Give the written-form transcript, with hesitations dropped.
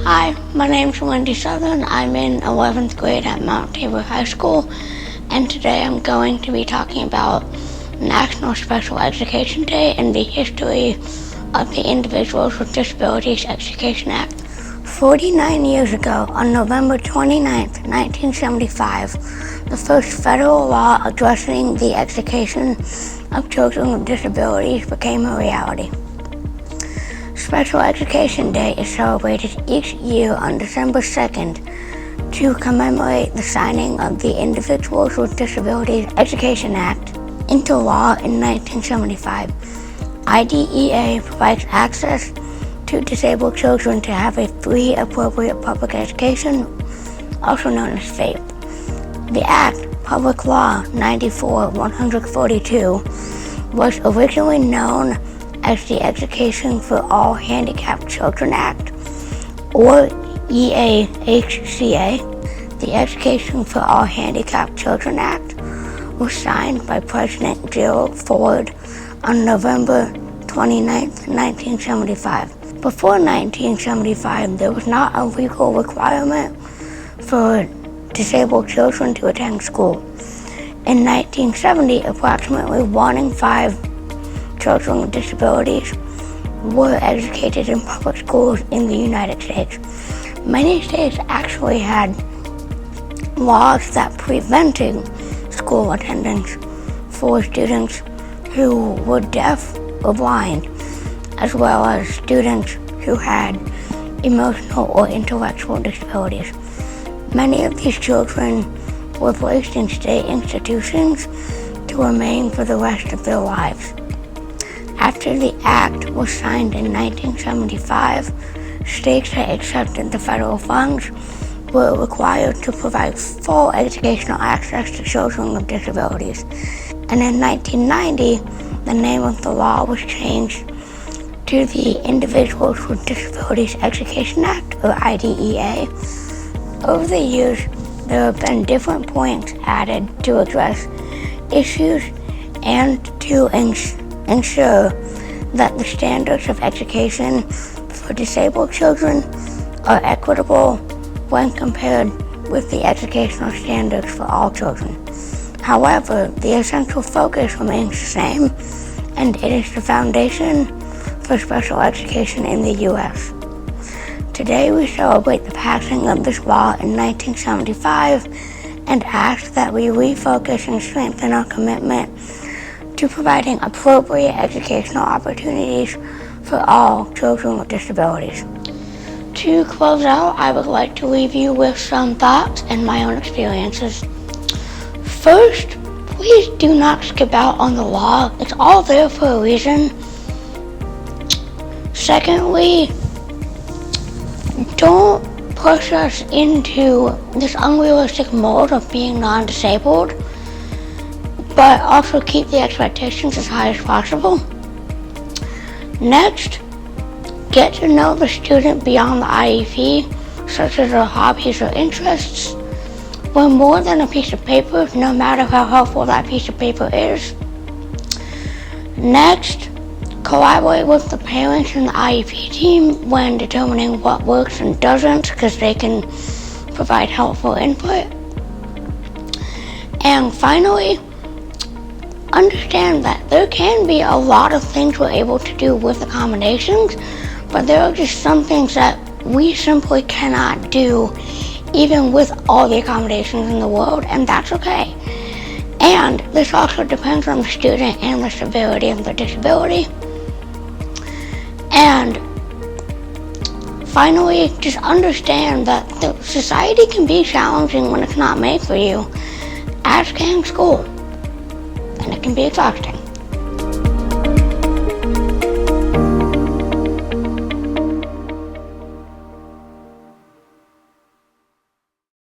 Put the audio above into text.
Hi, my name's Wendy Southern. I'm in 11th grade at Mount Tabor High School, and today I'm going to be talking about National Special Education Day and the history of the Individuals with Disabilities Education Act. 49 years ago, on November 29, 1975, the first federal law addressing the education of children with disabilities became a reality. Special Education Day is celebrated each year on December 2nd to commemorate the signing of the Individuals with Disabilities Education Act into law in 1975. IDEA provides access to disabled children to have a free, appropriate public education, also known as FAPE. The Act, Public Law 94-142, was originally known as the Education for All Handicapped Children Act, or EAHCA. The Education for All Handicapped Children Act was signed by President Gerald Ford on November 29, 1975. Before 1975, there was not a legal requirement for disabled children to attend school. In 1970, approximately 1 in 5 children with disabilities were educated in public schools in the United States. Many states actually had laws that prevented school attendance for students who were deaf or blind, as well as students who had emotional or intellectual disabilities. Many of these children were placed in state institutions to remain for the rest of their lives. After the Act was signed in 1975, states that accepted the federal funds were required to provide full educational access to children with disabilities. And in 1990, the name of the law was changed to the Individuals with Disabilities Education Act, or IDEA. Over the years, there have been different points added to address issues and to ensure that the standards of education for disabled children are equitable when compared with the educational standards for all children. However, the essential focus remains the same, and it is the foundation for special education in the U.S. Today we celebrate the passing of this law in 1975 and ask that we refocus and strengthen our commitment to providing appropriate educational opportunities for all children with disabilities. To close out, I would like to leave you with some thoughts and my own experiences. First, please do not skip out on the law. It's all there for a reason. Secondly, don't push us into this unrealistic mold of being non-disabled, but also keep the expectations as high as possible. Next, get to know the student beyond the IEP, such as their hobbies or interests. We're more than a piece of paper, no matter how helpful that piece of paper is. Next, collaborate with the parents and the IEP team when determining what works and doesn't, because they can provide helpful input. And finally, understand that there can be a lot of things we're able to do with accommodations, but there are just some things that we simply cannot do even with all the accommodations in the world, and that's okay. And this also depends on the student and the severity of their disability. And finally, just understand that the society can be challenging when it's not made for you, as can school. And it can be exhausting.